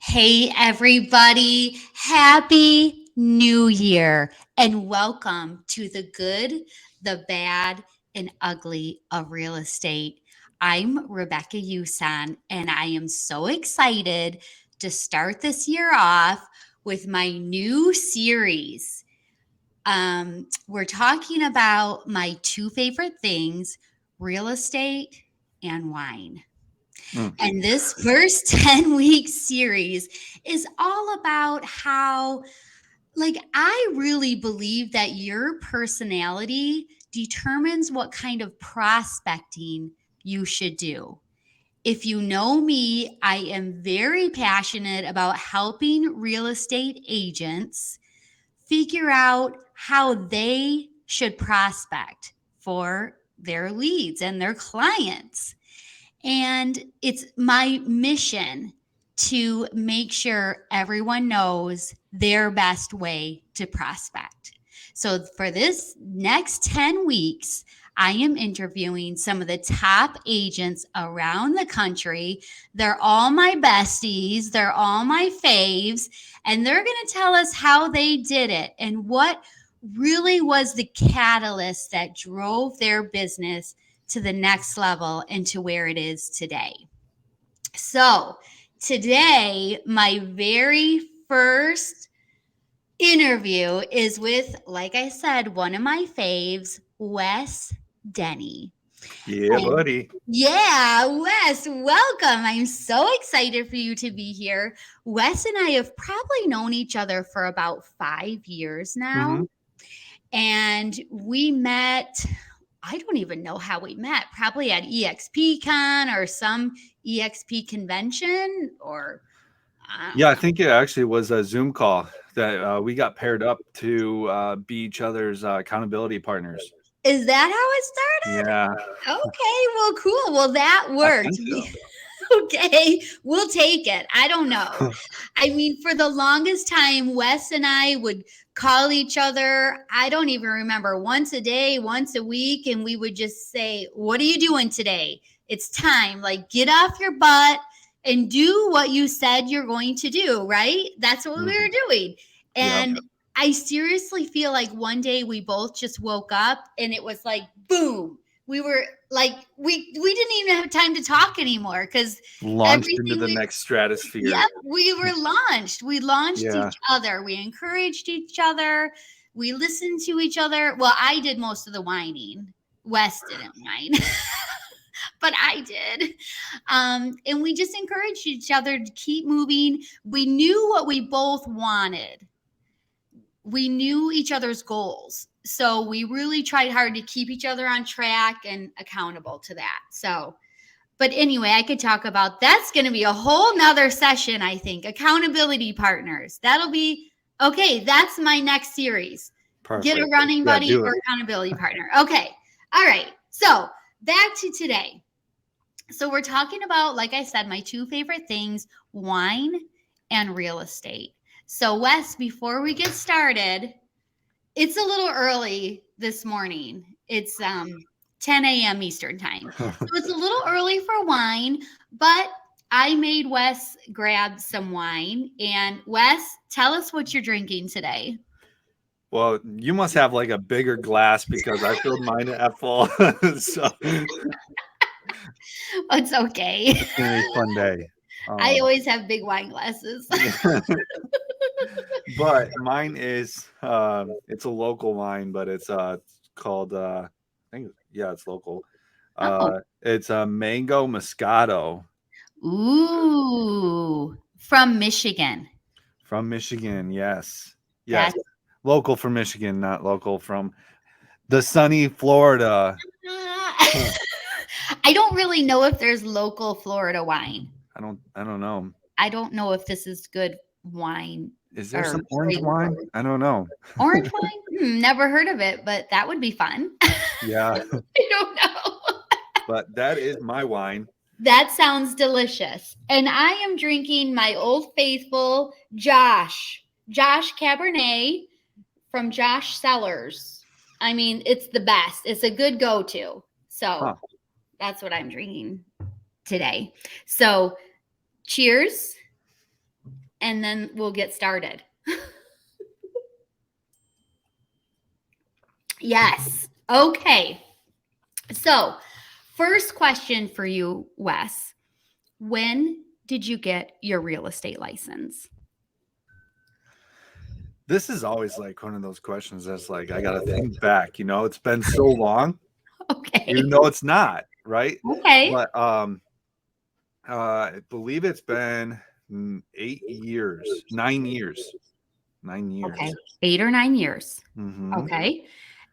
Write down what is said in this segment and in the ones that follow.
Hey, everybody. Happy New Year and welcome to the good, the bad, and ugly of real estate. I'm Rebecca Yusan, and I am so excited to start this year off with my new series. We're talking about my two favorite things real estate and wine. Mm. And this first 10-week series is all about how, I really believe that your personality determines what kind of prospecting you should do. If you know me, I am very passionate about helping real estate agents figure out how they should prospect for their leads and their clients. And it's my mission to make sure everyone knows their best way to prospect. So, for this next 10 weeks, I am interviewing some of the top agents around the country. They're all my besties, they're all my faves, and they're going to tell us how they did it and what really was the catalyst that drove their business to the next level and to where it is today. So, today, my very first interview is with, like I said, one of my faves, Wes Denny. Yeah, And buddy. yeah, Wes, welcome. I'm so excited for you to be here. Wes and I have probably known each other for about 5 years now. Hmm. And we met, I don't even know how we met, probably at EXPCon or some EXP convention or I don't Yeah, I know. think it actually was a Zoom call that we got paired up to be each other's accountability partners. Is that how it started? Yeah, Okay, well, cool. Well, that I worked. think so. Okay, we'll take it. I don't know. I mean, for the longest time, Wes and I would call each other. I don't even remember once a day, once a week, and we would just say, "What are you doing today? It's time. Like, get off your butt and do what you said you're going to do." Right? That's what we Mhm. were doing. Yep. And I seriously feel like one day we both just woke up and it was like, boom. We were like we didn't even have time to talk anymore because Launched into everything the we next stratosphere. yep, we were launched. We launched Yeah. each other. We encouraged each other. We listened to each other. Well, I did most of the whining. Wes didn't whine, but I did. And we just encouraged each other to keep moving. We knew what we both wanted. We knew each other's goals. So we really tried hard to keep each other on track and accountable to that. So but anyway, I could talk about that's going to be a whole nother session, I think. Accountability partners. That'll be okay. That's my next series. Get a Perfect. running Yeah, buddy do or it. accountability partner. Okay. All right. So back to today. So we're talking about, like I said, my two favorite things wine and real estate. So, Wes, before we get started, it's a little early this morning. It's 10 a.m. Eastern time. So it's a little early for wine, but I made Wes grab some wine. And Wes, tell us what you're drinking today. Well, you must have like a bigger glass because I filled mine at full. So It's okay. it's gonna be a fun day. I Um, always have big wine glasses. yeah. But mine is it's a local wine, but it's called I think yeah, it's local. Oh, It's a mango moscato ooh, from Michigan. from Michigan. Yes. Yes. That's Local from Michigan, not local from the sunny Florida. Huh. I don't really know if there's local Florida wine. I don't know. I don't know if this is good wine Is there or some orange straight wine? I don't know. orange wine. Never heard of it, but that would be fun. Yeah, I don't know. but that is my wine. That sounds delicious. And I am drinking my old faithful Josh Cabernet from Josh Cellars. I mean, it's the best. It's a good go to. Huh. So that's what I'm drinking today. So cheers. and then we'll get started. Yes. Okay. So, first question for you, Wes. When did you get your real estate license? This is always like one of those questions that's like I gotta think back. It's been so long, Okay. even though it's not, right? Okay. But I believe it's been 8 years, 9 years, 9 years. Okay. 8 or 9 years. Mhm. Okay.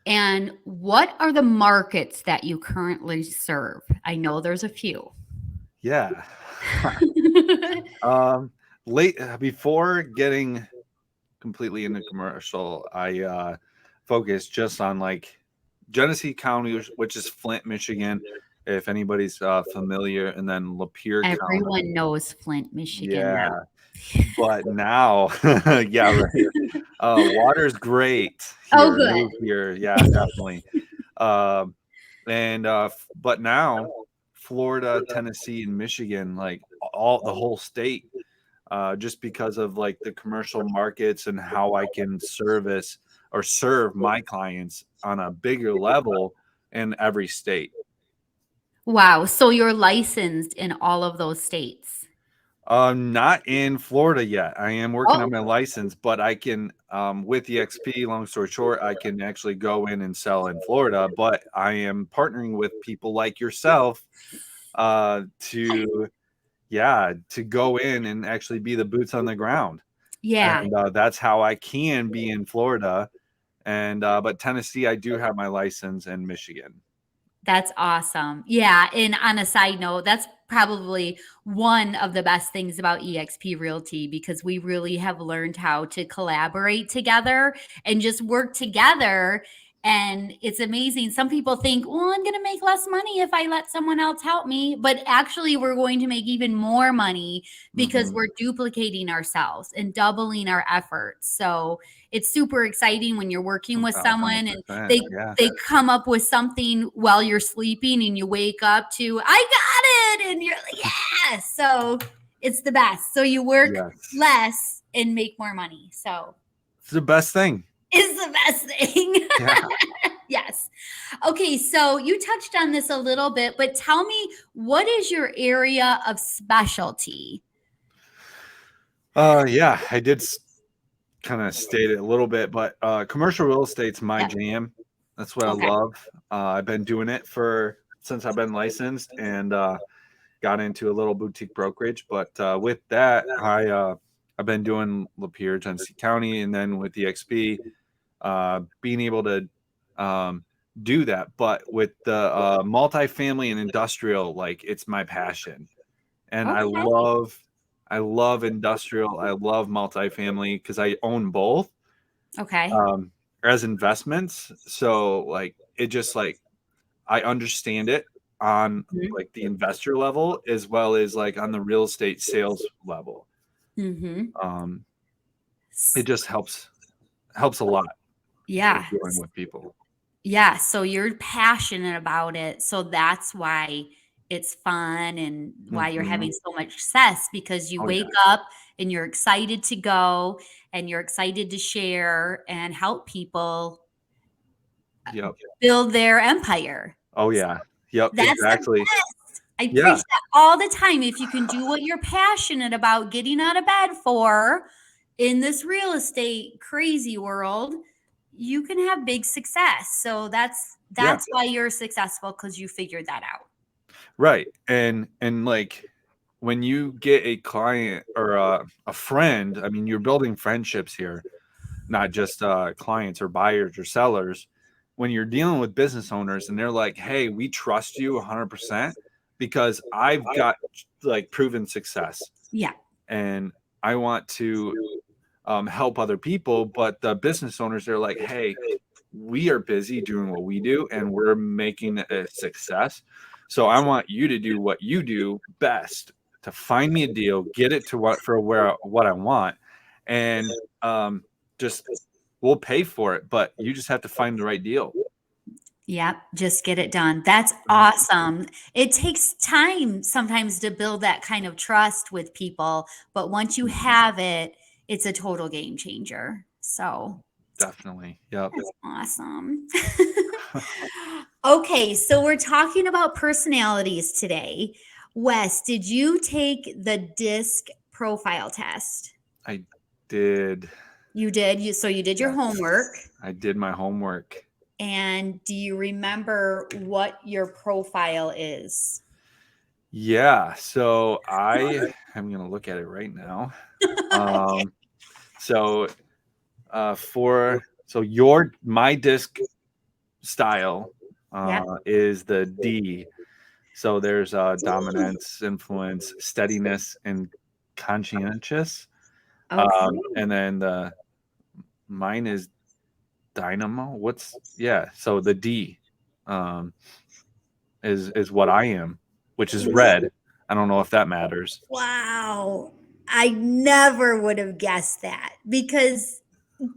And what are the markets that you currently serve? I know there's a few. Yeah. Late before getting completely into commercial, I focused just on like Genesee County, which is Flint, Michigan, if anybody's familiar, and then Lapeer County. Everyone knows Flint, Michigan Yeah. now. But now, yeah, right. Water's great Oh, here. good. Move here, yeah, definitely. But now, Florida, Tennessee, and Michigan, like the whole state, just because of like the commercial markets and how I can service or serve my clients on a bigger level in every state. Wow. So you're licensed in all of those states. Not in Florida yet. I am working Oh, on my license, but I can, with EXP, long story short, I can actually go in and sell in Florida. But I am partnering with people like yourself, to go in and actually be the boots on the ground. yeah. And that's how I can be in Florida. And but Tennessee, I do have my license, in Michigan. That's awesome. Yeah. And on a side note, that's probably one of the best things about EXP Realty because we really have learned how to collaborate together and just work together. And it's amazing. Some people think, well, I'm going to make less money if I let someone else help me. But actually, we're going to make even more money because Mhm. we're duplicating ourselves and doubling our efforts. So it's super exciting when you're working with someone and 1,000%, yeah. they come up with something while you're sleeping and you wake up to, I got it. And you're like, yeah. So it's the best. So you work Yes. less and make more money. So It's the best thing. it's the best thing. Yeah. Yes. Okay. So you touched on this a little bit, but tell me, what is your area of specialty? Yeah, I did kind of state it a little bit, but commercial real estate's my Yep. jam. That's what Okay. I love. I've been doing it since I've been licensed, and got into a little boutique brokerage. But with that, I've been doing Lapeer, Genesee County, and then with EXP, being able to do that. But with the multifamily and industrial, like it's my passion, and Okay. I love industrial. I love multifamily because I own both Okay. as investments. So like it just like I understand it on like the investor level as well as like on the real estate sales level. Mm-hmm. It just helps a lot Yeah. with dealing with people. Yeah, so you're passionate about it. So that's why it's fun and why you're having Mhm. so much success because you Oh yeah. wake up and you're excited to go and you're excited to share and help people Yep. build their empire. Oh yeah. Yep. That's the Exactly. best. I Yeah. preach that all the time. If you can do what you're passionate about getting out of bed for in this real estate crazy world, you can have big success. So that's Yeah. why you're successful because you figured that out. Right. And like when you get a client or a friend, I mean, you're building friendships here, not just clients or buyers or sellers. When you're dealing with business owners and they're like, hey, we trust you 100% because I've got like proven success Yeah. and I want to help other people. But the business owners are like, hey, we are busy doing what we do and we're making a success. So I want you to do what you do best to find me a deal, get it to what I want, and just we'll pay for it. But you just have to find the right deal. Yep, just get it done. That's awesome. It takes time sometimes to build that kind of trust with people, but once you Mhm. have it, it's a total game changer. So Definitely. Yep. that's awesome. Okay, so we're talking about personalities today. Wes, did you take the DISC profile test? I did. You did. You did your Yes. homework. I did my homework. And do you remember what your profile is? Yeah. So I am gonna look at it right now. Um, so for so your my disc style Yep. is the D. So there's dominance, influence, steadiness, and conscientious. Okay. And then mine is dynamo. So the D um, is what I am, which is red. I don't know if that matters. Wow. I never would have guessed that because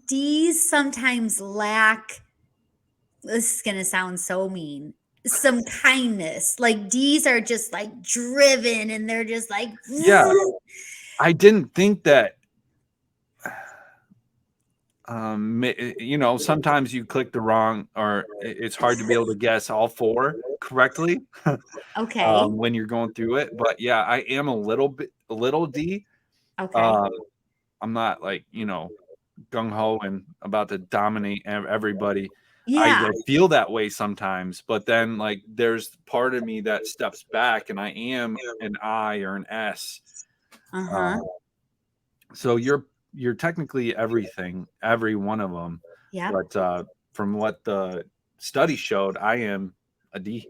D's sometimes lack, this is going to sound so mean, some kindness. Like D's are just like driven and they're just like, Yeah, I didn't think that. Sometimes you click the wrong, or it's hard to be able to guess all four correctly okay. when you're going through it. But yeah, I am a little D. Okay. Um, I'm not like gung ho and about to dominate everybody. I Yeah. feel that way sometimes, but then like there's part of me that steps back, and I am an I or an S. Uh Uh, huh. so you're technically everything, every one of them. Yep. But from what the study showed, I am a D.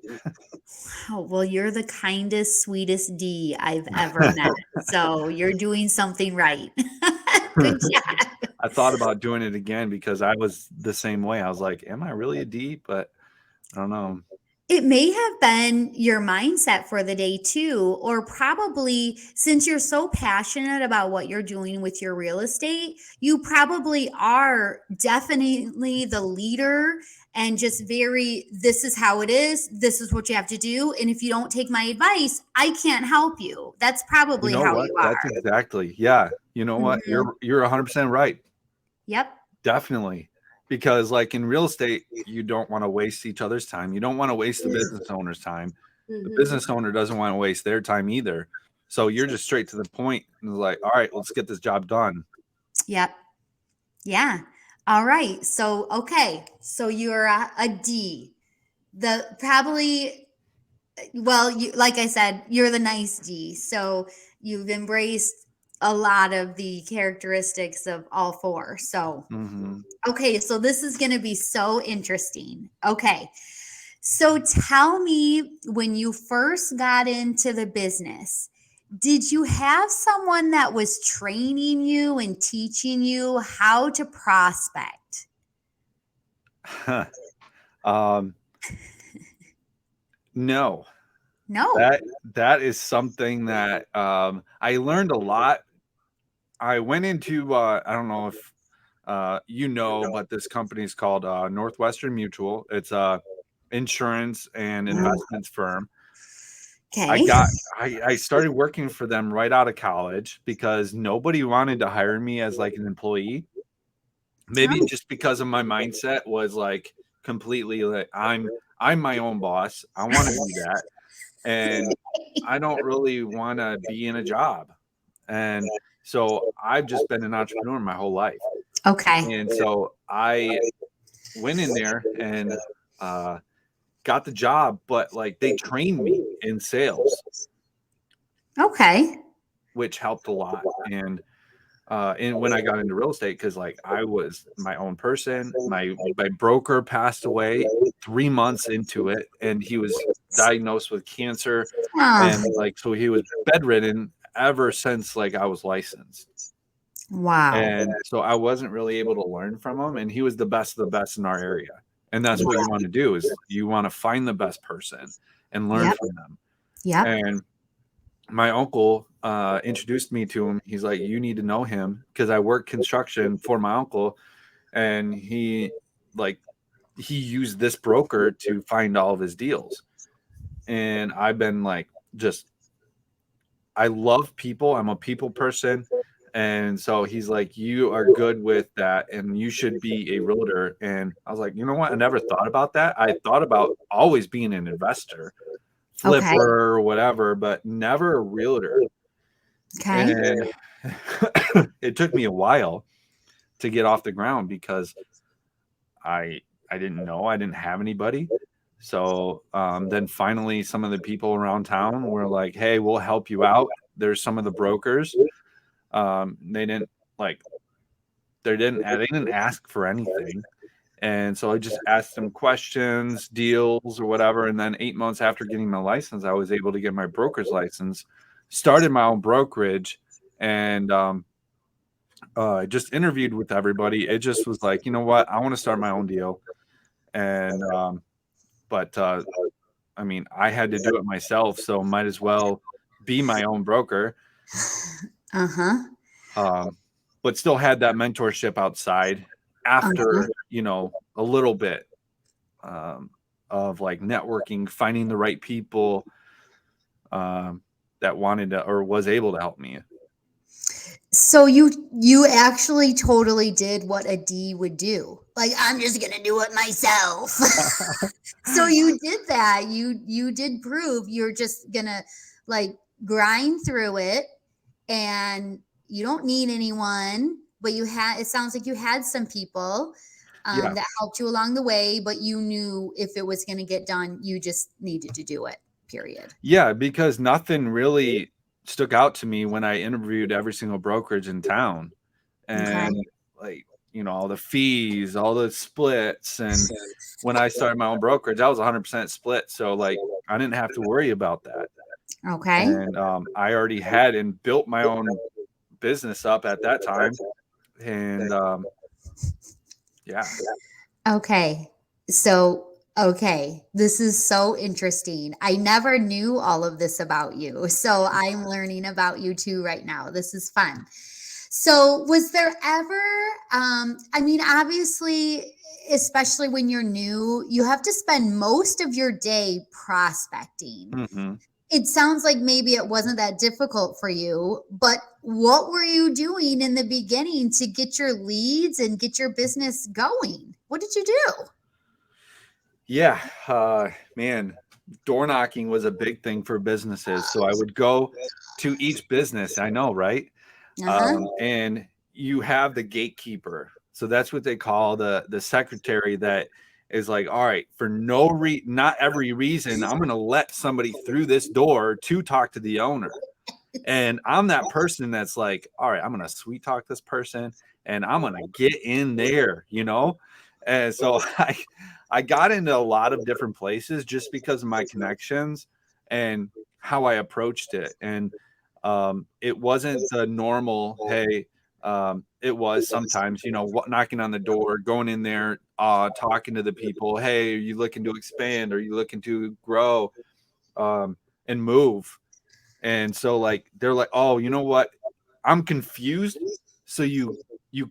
Oh, well, you're the kindest, sweetest D I've ever met. So you're doing something right. Good job. I thought about doing it again because I was the same way. I was like, am I really a D? But I don't know. It may have been your mindset for the day too, or probably since you're so passionate about what you're doing with your real estate, you probably are definitely the leader and just very, this is how it is. This is what you have to do. And if you don't take my advice, I can't help you. That's You probably know how what? you That's are. exactly. Yeah. You know what? Mhm. You're 100% right. Yep. Definitely. Because like in real estate, you don't want to waste each other's time. You don't want to waste the business owner's time. The Mhm. business owner doesn't want to waste their time either. So you're just straight to the point and like, all right, let's get this job done. Yep. Yeah. All right. So, okay. So you're a D. The probably, well, you, like I said, you're the nice D. So you've embraced a lot of the characteristics of all four. So, Hmm. okay. So this is going to be so interesting. Okay. So tell me, when you first got into the business, did you have someone that was training you and teaching you how to prospect? um, no, No. that is something that I learned a lot. I went into I don't know if but this company is called Northwestern Mutual. It's a insurance and investments firm. I Okay. got I started working for them right out of college because nobody wanted to hire me as like an employee. Maybe Oh, just because of my mindset was like completely like I'm my own boss. I want to be that. And I don't really want to be in a job. And so I've just been an entrepreneur my whole life. okay. And so I went in there and uh, got the job, but like they trained me in sales, Okay. which helped a lot. And when I got into real estate, because like I was my own person, my broker passed away 3 months into it, and he was diagnosed with cancer, and Oh, like so he was bedridden ever since like I was licensed. wow. And so I wasn't really able to learn from him, and he was the best of the best in our area. And that's what you want to do is you want to find the best person and learn Yep. from them. Yep. And my uncle introduced me to him. He's like, you need to know him because I worked construction for my uncle, and like he used this broker to find all of his deals. And I've been like, I love people. I'm a people person. And so he's like, you are good with that and you should be a realtor. And I was like, you know what? I never thought about that. I thought about always being an investor, Okay. flipper or whatever, but never a realtor. Okay. And it took me a while to get off the ground because I didn't know, I didn't have anybody. So then finally some of the people around town were like, hey, we'll help you out. There's some of the brokers. They didn't like they didn't ask for anything. And so I just asked them questions, deals, or whatever. And then 8 months after getting my license, I was able to get my broker's license, started my own brokerage, and I just interviewed with everybody. It just was like, you know what? I want to start my own deal. And but I mean, I had to do it myself, so might as well be my own broker. But still had that mentorship outside after, a little bit of like networking, finding the right people that wanted to or was able to help me. So you actually totally did what a D would do. Like, I'm just gonna do it myself. So you did that. You did prove you're just gonna like grind through it, and you don't need anyone. But it sounds like you had some people that helped you along the way. But you knew if it was gonna get done, you just needed to do it. Period. Yeah, because nothing really stuck out to me when I interviewed every single brokerage in town, and like, all the fees, all the splits. And when I started my own brokerage, I was 100% split. So like, I didn't have to worry about that. Okay. And I already had and built my own business up at that time. And yeah. Okay. So, okay. This is so interesting. I never knew all of this about you. So I'm learning about you too right now. This is fun. So was there ever, I mean, obviously, especially when you're new, you have to spend most of your day prospecting. Mm-hmm. It sounds like maybe it wasn't that difficult for you, but what were you doing in the beginning to get your leads and get your business going? What did you do? Yeah, man, door knocking was a big thing for businesses. So I would go to each business. I know, right? And you have the gatekeeper. So that's what they call the secretary that is like, all right, for not every reason, I'm going to let somebody through this door to talk to the owner. And I'm that person that's like, all right, I'm going to sweet talk this person and I'm going to get in there, And so I got into a lot of different places just because of my connections and how I approached it. And it wasn't the normal, hey, it was sometimes, knocking on the door, going in there, talking to the people. Hey, are you looking to expand? Are you looking to grow and move? And so like, they're like, oh, you know what? I'm confused. So you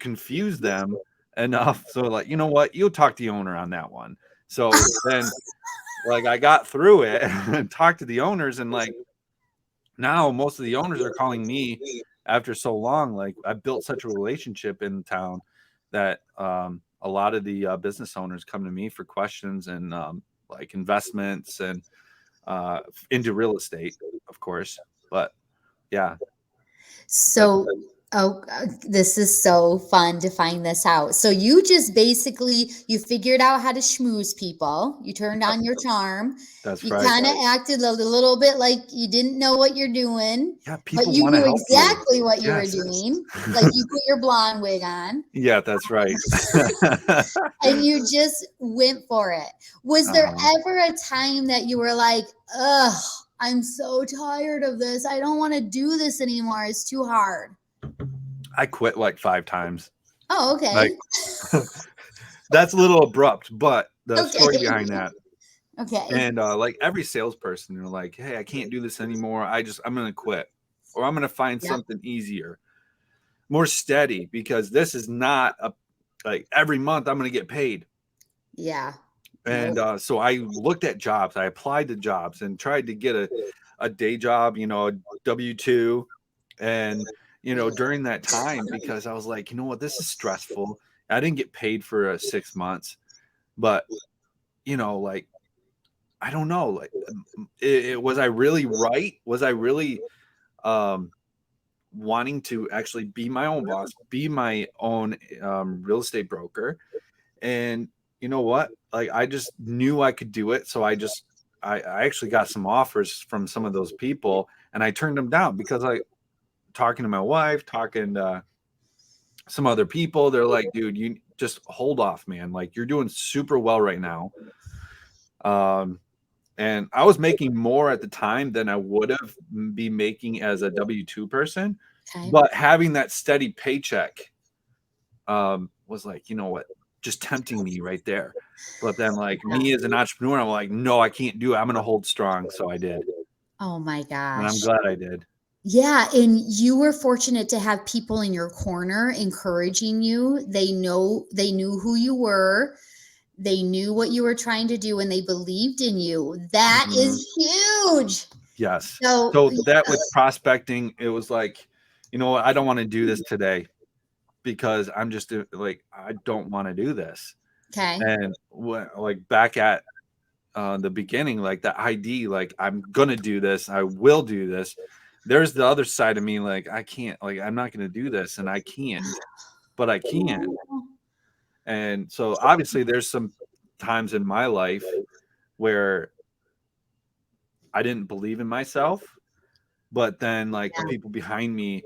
confuse them enough. So like, you know what? You'll talk to the owner on that one. So then like I got through it and talked to the owners, and like now most of the owners are calling me after so long. Like I built such a relationship in town that a lot of the business owners come to me for questions and like investments and into real estate, of course. But yeah. So, this is so fun to find this out. So you just basically you figured out how to schmooze people. You turned on your charm. That's You right. kind of acted a little bit like you didn't know what you're doing. Yeah, But people you want to knew help exactly you. what you were Yes. doing. Like you put your blonde wig on Yeah, that's right. and you just went for it. Was there ever a time that you were like, ugh, I'm so tired of this. I don't want to do this anymore. It's too hard. I quit like 5 times. Oh, okay. Like, that's a little abrupt, but the Okay. story behind that. Okay. And like every salesperson, they're like, hey, I can't do this anymore. I'm going to quit, or I'm going to find something easier, more steady, because this is not like every month I'm going to get paid. Yeah. And so I looked at jobs. I applied to jobs and tried to get a day job, you know, a W-2. And, you know, during that time, because I was like, you know what, this is stressful. I didn't get paid for 6 months, but, you know, like, I don't know, like, was I really right? Was I really um, wanting to actually be my own boss, be my own real estate broker? And you know what? Like, I just knew I could do it. So I actually got some offers from some of those people, and I turned them down because I talking to my wife, talking to some other people. They're like, dude, you just hold off, man. Like, you're doing super well right now. And I was making more at the time than I would have be making as a W-2 person. Okay. But having that steady paycheck was like, you know what, just tempting me right there. But then, like, me as an entrepreneur, I'm like, no, I can't do it. I'm going to hold strong. So I did. Oh my And I'm gosh. glad I did. Yeah, and you were fortunate to have people in your corner encouraging you. They knew who you were. They knew what you were trying to do and they believed in you. That is huge. Yes. So, So that with prospecting, it was like, you know what, I don't want to do this today because I'm just like, I don't want to do this. okay. And like back at the beginning, like the ID, like, I'm gonna do this, I will do this. There's the other side of me, like, I can't, like, I'm not gonna do this, and I can't, but I can. And so obviously there's some times in my life where I didn't believe in myself, but then, like, the Yeah. people behind me,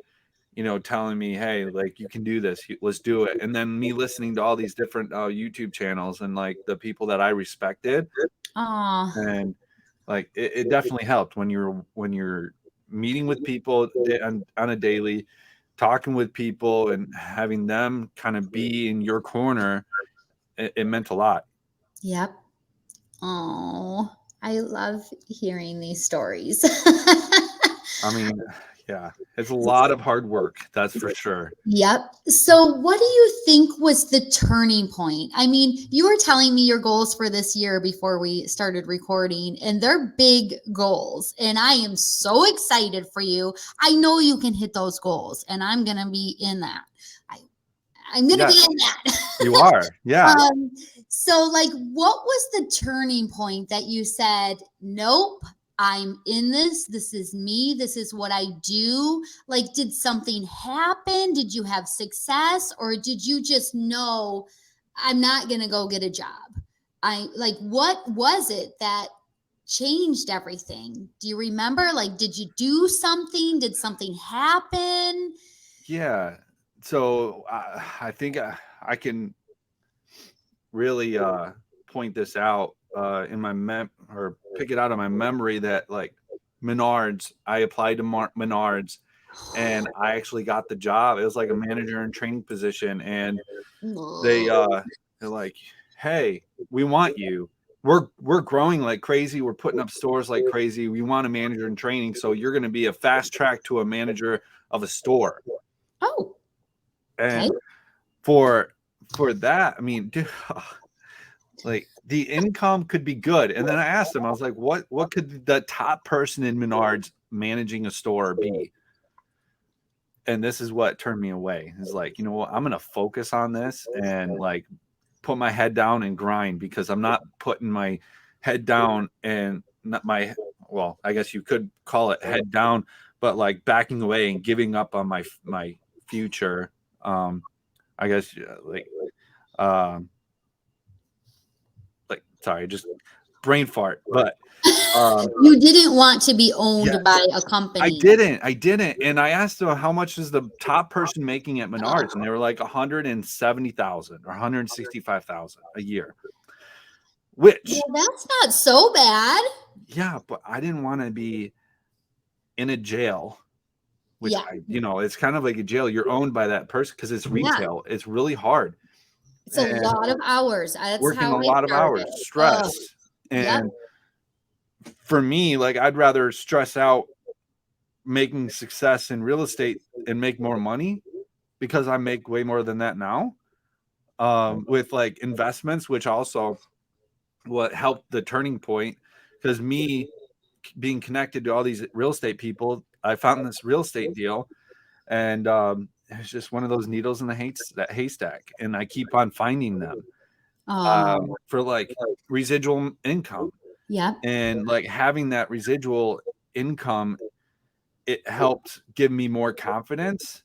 you know, telling me, hey, like, you can do this, let's do it. And then me listening to all these different YouTube channels and like the people that I respected. Aw. And like, it definitely helped when you're meeting with people on a daily, talking with people and having them kind of be in your corner. It meant a lot. Yep. Oh, I love hearing these stories. I mean, yeah, it's a lot of hard work, that's for sure. Yep. So, what do you think was the turning point? I mean, you were telling me your goals for this year before we started recording, and they're big goals. And I am so excited for you. I know you can hit those goals, and I'm going to be in that. I'm going to be Yes, in that. you are. Yeah. So, like, what was the turning point that you said, nope, I'm in this. This is me. This is what I do. Like, did something happen? Did you have success? Or did you just know I'm not going to go get a job? What was it that changed everything? Do you remember? Like, did you do something? Did something happen? Yeah. So I think I can really point this out in my or pick it out of my memory that, like, Menards, I applied to Menards and I actually got the job. It was like a manager and training position. And they're like, hey, we want you. We're growing like crazy. We're putting up stores like crazy. We want a manager in training. So you're going to be a fast track to a manager of a store. Oh, okay. And for that, I mean, dude, like, the income could be good. And then I asked him, I was like, what could the top person in Menards managing a store be? And this is what turned me away. It's like, you know what, I'm gonna focus on this and like put my head down and grind, because I'm not putting my head down and not my, well, I guess you could call it head down, but like backing away and giving up on my future. I guess um like, sorry, just brain fart. But You didn't want to be owned yes, by a company. I didn't. And I asked them, how much is the top person making at Menards? And they were like 170,000 or 165,000 a year. Which, Well, that's not so bad. yeah, but I didn't want to be in a jail, which Yeah. it's kind of like a jail. You're owned by that person because it's Yeah. retail. It's really hard. It's a lot of hours. That's Working how a I lot of hours, started. stress. Yep. And for me, like, I'd rather stress out making success in real estate and make more money, because I make way more than that now, with like investments, which also what helped the turning point, because me being connected to all these real estate people, I found this real estate deal, and it's just one of those needles in the that haystack, and I keep on finding them Oh, for like residual income, yep. and like having that residual income, it helped give me more confidence,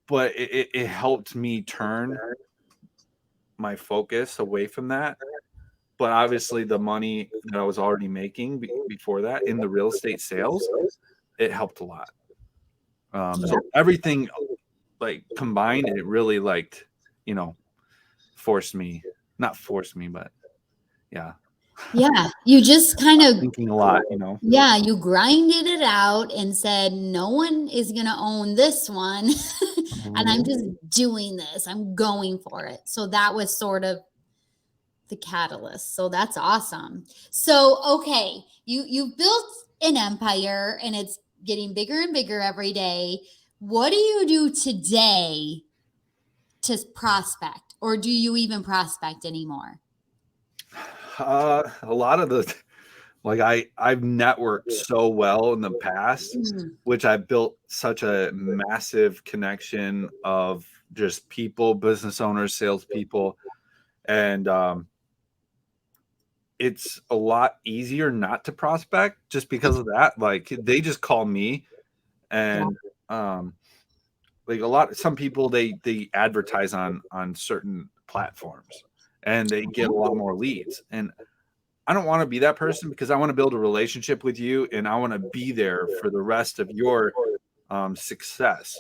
but it helped me turn my focus away from that. But obviously, the money that I was already making before that in the real estate sales, it helped a lot. Yeah. So everything like combined, it really like, you know, forced me, not forced me, but yeah, Yeah. You just kind of, thinking a lot, you know. yeah, you grinded it out and said, no one is going to own this one. And I'm Mhm. just doing this. I'm going for it. So that was sort of the catalyst. So that's awesome. So, okay, you've built an empire and it's getting bigger and bigger every day. What do you do today to prospect, or do you even prospect anymore? A lot of the like I've networked so well in the past, Mm, which I built such a massive connection of just people, business owners, salespeople, and it's a lot easier not to prospect just because of that. Like they just call me, yeah. and um, like some people they advertise on certain platforms, and they get a lot more leads. And I don't want to be that person, because I want to build a relationship with you, and I want to be there for the rest of your success.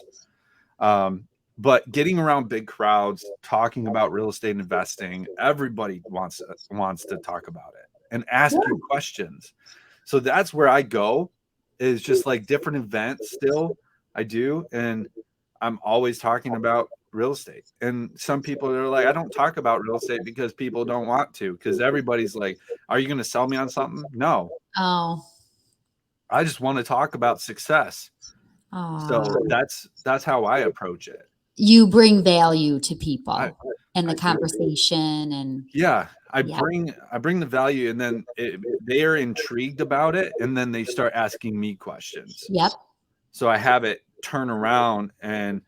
Um, but getting around big crowds, talking about real estate investing, everybody wants to talk about it and ask you questions. So that's where I go, is just like different events still I do, and I'm always talking about real estate. And some people are like, I don't talk about real estate because people don't want to, because everybody's like, are you going to sell me on something? No, Oh, I just want to talk about success. So oh. that's how I approach it. You bring value to I people and the I do. conversation and Yeah, yeah. I bring the value, and then they are intrigued about it, and then they start asking me questions. Yep. So I have it turn around, and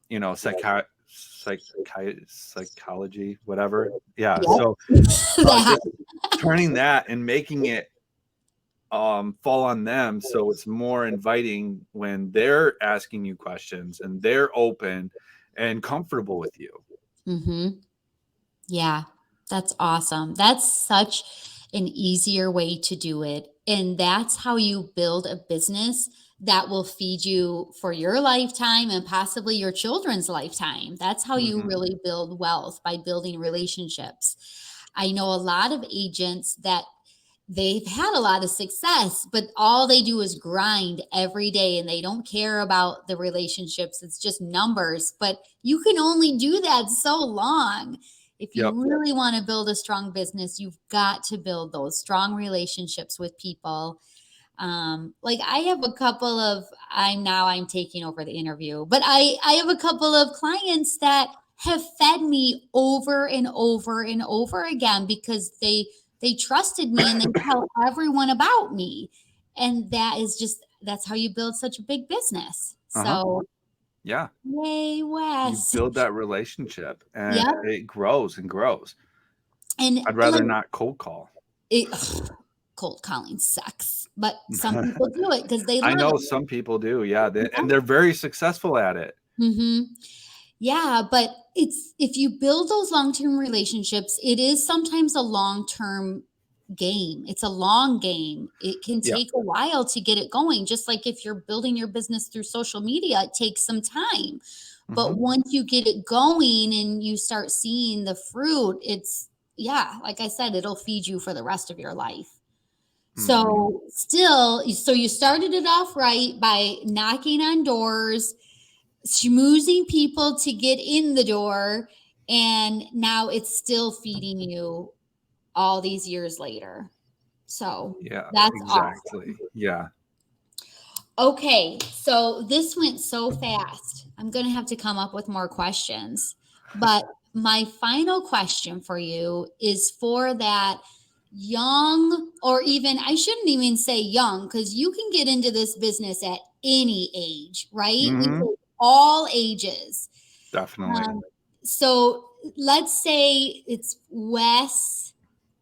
you know, psychology, whatever. Yeah. Yep. So That. just turning that and making it fall on them, so it's more inviting when they're asking you questions and they're open and comfortable with you. Mhm. Yeah, that's awesome. That's such an easier way to do it. And that's how you build a business that will feed you for your lifetime and possibly your children's lifetime. That's how you Mhm. really build wealth, by building relationships. I know a lot of agents that they've had a lot of success, but all they do is grind every day and they don't care about the relationships. It's just numbers. But you can only do that so long. If you Yep. really want to build a strong business, you've got to build those strong relationships with people. Like I have a couple of, I'm taking over the interview, but I have a couple of clients that have fed me over and over and over again because they trusted me and they tell everyone about me. And that is just, that's how you build such a big business. Uh-huh. So Yeah. yay, You Wes. build that relationship, and Yep. it grows and grows. And I'd like rather not cold call. it, cold calling sucks, but some people do it because they I love know it. some people do. Yeah. And they're very successful at it. Hmm. Yeah, but it's, if you build those long-term relationships, it is sometimes a long-term game. It's a long game. It can Yeah. take a while to get it going. Just like if you're building your business through social media, it takes some time. Hmm. But once you get it going and you start seeing the fruit, it's, yeah, like I said, it'll feed you for the rest of your life. Hmm. So still, so you started it off right by knocking on doors, schmoozing people to get in the door, and now it's still feeding you all these years later. So Yeah, that's awesome. exactly. Yeah. Okay, so this went so fast. I'm going to have to come up with more questions. But my final question for you is for that young, or even, I shouldn't even say young, because you can get into this business at any age, right? We Mhm. take all ages. Definitely. So let's say it's Wes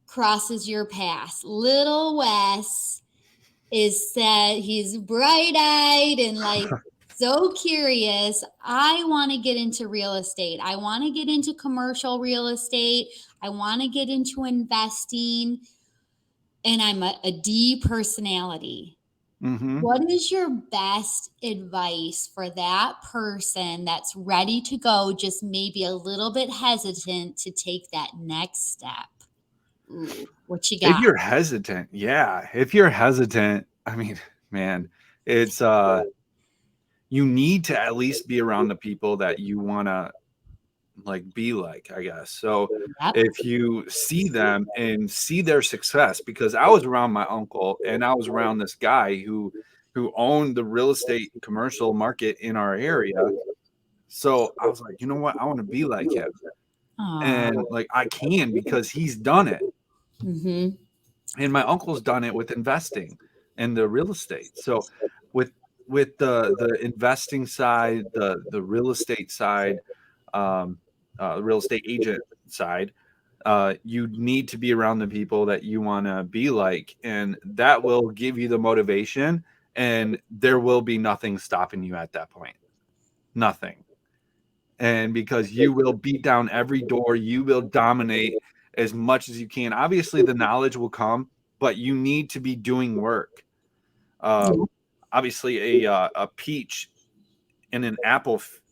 crosses your path. Little Wes is said he's bright-eyed and like so curious. I want to get into real estate. I want to get into commercial real estate. I want to get into investing. And I'm a D personality. Mhm. What is your best advice for that person that's ready to go, just maybe a little bit hesitant to take that next step? Ooh, what you If got? you're hesitant, yeah. If you're hesitant, I mean, man, it's you need to at least be around the people that you want to like be like, I guess. So Yep. if you see them and see their success, because I was around my uncle and I was around this guy who owned the real estate commercial market in our area. So I was like, you know what? I want to be like him. Aw. And like I can because he's done it. Mm-hmm. And my uncle's done it with investing and the real estate. So with the investing side, the real estate side, um, real estate agent side, you need to be around the people that you want to be like, and that will give you the motivation. And there will be nothing stopping you at that point. Nothing. And because you will beat down every door, you will dominate as much as you can. Obviously, the knowledge will come, but you need to be doing work. Um, Obviously, a peach in an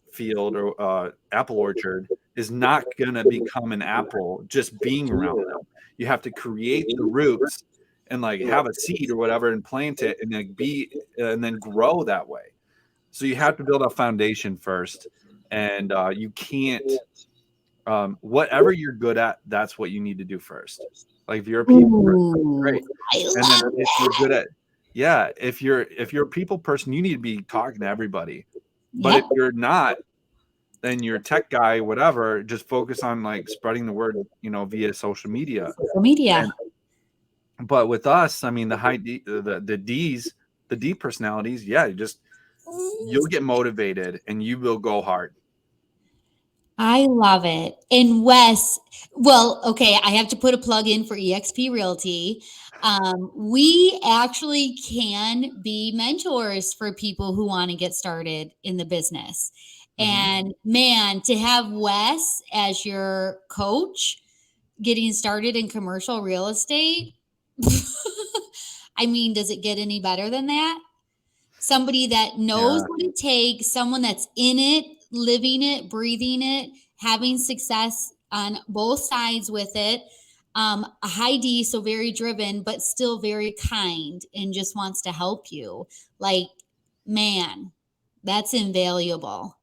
field or apple orchard is not going to become an apple just being around them. You have to create the roots and like have a seed or whatever and plant it and then and then grow that way. So you have to build a foundation first, and you can't. Whatever you're good at, that's what you need to do first. Like if you're a people person, Ooh, great. I And then love if you're good at, yeah, if you're a people person, you need to be talking to everybody. But Yep. if you're not, then you're a tech guy, whatever. Just focus on like spreading the word, via social media. Social media. And but with us, I mean, the high D, the D's, the D personalities, yeah, you'll get motivated and you will go hard. I love it. And Wes, well, okay, I have to put a plug in for eXp Realty. We actually can be mentors for people who want to get started in the business. Hmm. And man, to have Wes as your coach getting started in commercial real estate, I mean, does it get any better than that? Somebody that knows Yeah. what it takes, someone that's in it, living it, breathing it, having success on both sides with it. A high D, so very driven, but still very kind and just wants to help you. Like, man, that's invaluable.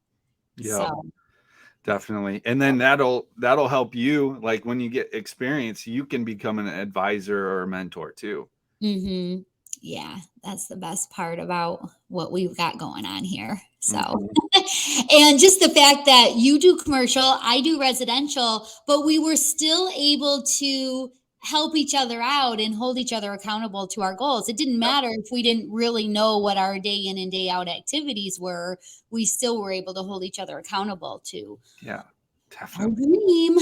Yeah. So, Definitely. And then that'll help you like when you get experience, you can become an advisor or a mentor too. mm-hmm. Yeah, that's the best part about what we've got going on here. So, Hmm. and just the fact that you do commercial, I do residential, but we were still able to help each other out and hold each other accountable to our goals. It didn't Yep. matter if we didn't really know what our day in and day out activities were, we still were able to hold each other accountable to Yeah. our Definitely. dream.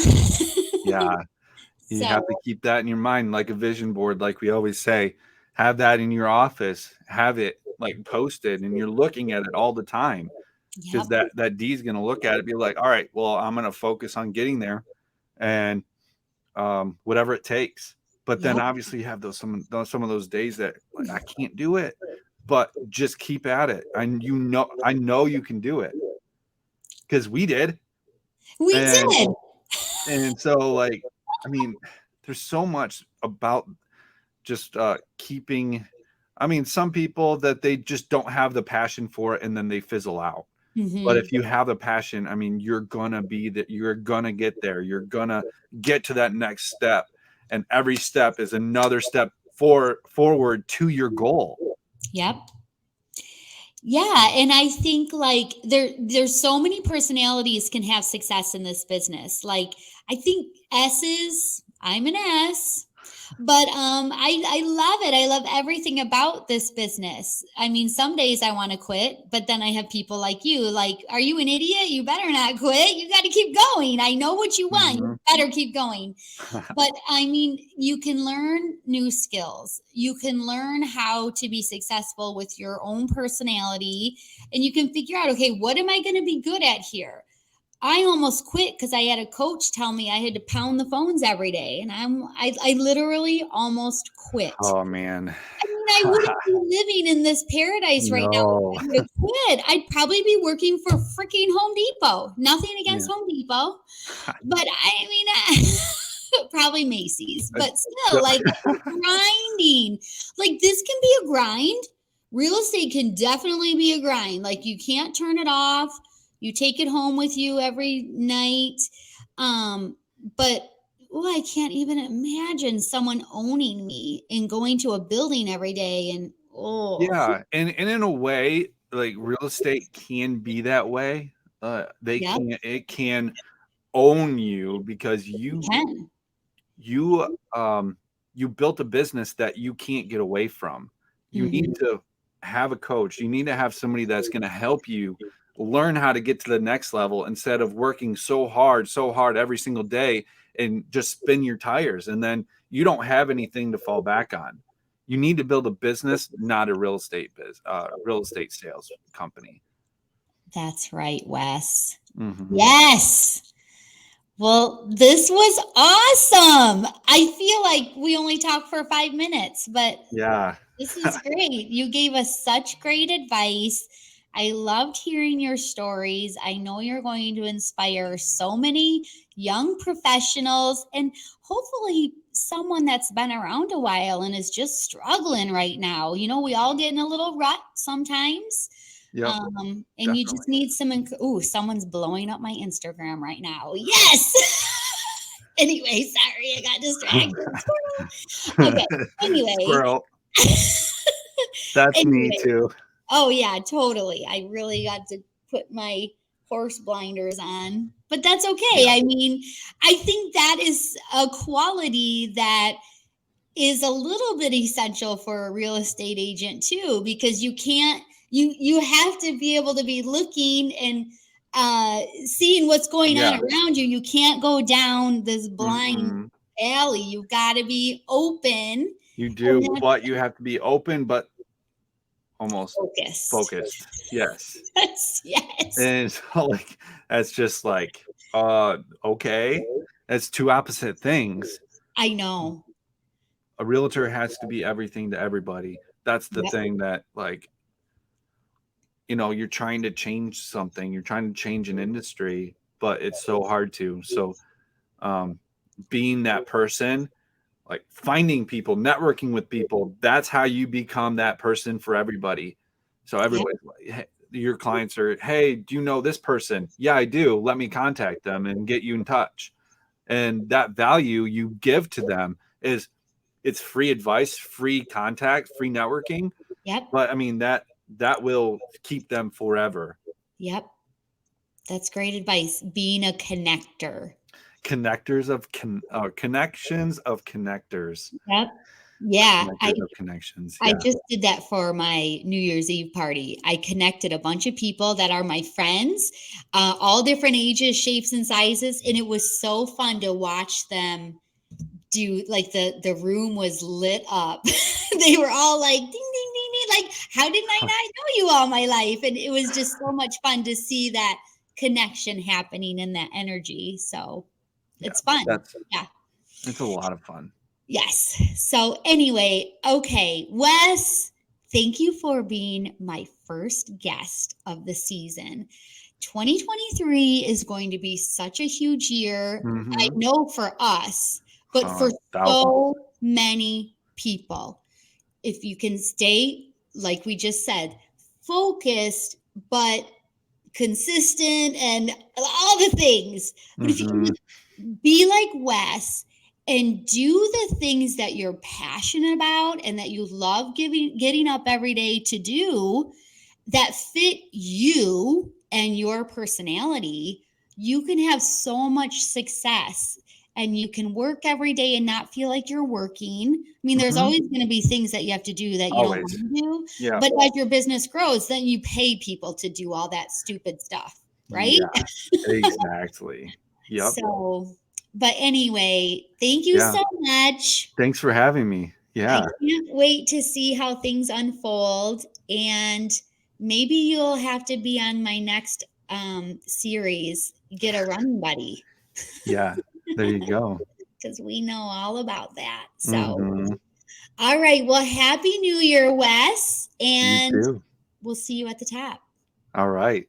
Yeah. You So, have to keep that in your mind like a vision board, like we always say. Have that in your office. Have it like posted and you're looking at it all the time. Because yep, that D is gonna look at it, be like, all right, well, I'm gonna focus on getting there and whatever it takes. But then yep, obviously you have some of those days that like I can't do it, but just keep at it. And I know you can do it because we did. we And did. so like, I mean, there's so much about just keeping. I mean, some people that they just don't have the passion for it and then they fizzle out. But Mm-hmm. if you have a passion, I mean, you're gonna get there. You're gonna get to that next step. And every step is another step forward to your goal. Yep. Yeah, and I think like there's so many personalities can have success in this business. Like I think S's, I'm an S, but I love it. I love everything about this business. I mean, some days I want to quit, but then I have people like you like, are you an idiot? You better not quit. You got to keep going. I know what you want. You Mhm. better keep going. But I mean, you can learn new skills. You can learn how to be successful with your own personality, and you can figure out, okay, what am I going to be good at here? I almost quit because I had a coach tell me I had to pound the phones every day, and I literally almost quit. Oh man. I mean, I wouldn't be living in this paradise right now if No. I would have quit. I'd probably be working for freaking Home Depot. Nothing against Yeah. Home Depot, but I mean, probably Macy's, Uh, but still, like grinding. Like this can be a grind. Real estate can definitely be a grind. Like you can't turn it off. You take it home with you every night. But oh, I can't even imagine someone owning me and going to a building every day and oh, Yeah, and in a way, like real estate can be that way. They yep, can it can own you because you can. you you built a business that you can't get away from. You need Mhm. to have a coach. You need to have somebody that's going to help you learn how to get to the next level instead of working so hard every single day and just spin your tires and then you don't have anything to fall back on. You need to build a business, not a real estate sales company. That's right, Wes. Hmm. Yes. Well, this was awesome. I feel like we only talked for 5 minutes, but Yeah. this is great. You gave us such great advice. I loved hearing your stories. I know you're going to inspire so many young professionals and hopefully someone that's been around a while and is just struggling right now. You know, we all get in a little rut sometimes. Yep. And you Definitely. just need some. Ooh, someone's blowing up my Instagram right now. Yes. Anyway, sorry, I got distracted. Squirrel. Okay. Anyway. Squirrel. That's me Anyway. too. Oh yeah, totally. I really got to put my horse blinders on, but that's okay. Yeah. I mean, I think that is a quality that is a little bit essential for a real estate agent too, because you have to be able to be looking and seeing what's going on Yeah. around you. You can't go down this blind Mm-mm. alley. You've got to be open You and do, but you have to be open, but almost focused. focused. Yes. Yes, yes. And so like that's just like okay. That's two opposite things. I know. A realtor has to be everything to everybody. That's the Yep. thing that like you're trying to change something. You're trying to change an industry, but it's so hard to. So um being that person, like finding people, networking with people, that's how you become that person for everybody. So Yep. everybody's like, hey, your clients are, hey, do you know this person? Yeah, I do. Let me contact them and get you in touch. And that value you give to them is it's free advice, free contact, free networking. Yep. But I mean that will keep them forever. Yep. That's great advice. Being a connector. Connections of connectors. Yep. Yeah. Connectors of connections. I Yeah. just did that for my New Year's Eve party. I connected a bunch of people that are my friends, all different ages, shapes, and sizes. And it was so fun to watch them do like the room was lit up. They were all like ding ding ding ding. Like, how did I not know you all my life? And it was just so much fun to see that connection happening in that energy. So Yeah. it's fun. That's Yeah. It's a lot of fun. Yes. So anyway, okay, Wes, thank you for being my first guest of the season. 2023 is going to be such a huge year. I Mhm. know for us, but for Thousands. so many people. If you can stay, like we just said, focused, but consistent and all the things. But if you can Mhm. just be like Wes and do the things that you're passionate about and that you love getting up every day to do, that fit you and your personality, you can have so much success and you can work every day and not feel like you're working. I mean, there's Mhm. always going to be things that you have to do that you don't Always. want to do. Yeah. But as your business grows, then you pay people to do all that stupid stuff, right? Yeah. Exactly. Yep. So, but anyway, thank you Yeah. so much. Thanks for having me. I Yeah. can't wait to see how things unfold. And maybe you'll have to be on my next series, Get a Running Buddy, Yeah. There you go. because we know all about that. So, Mhm. all right. Well, Happy New Year, Wes. You And too. we'll see you at the top. All right.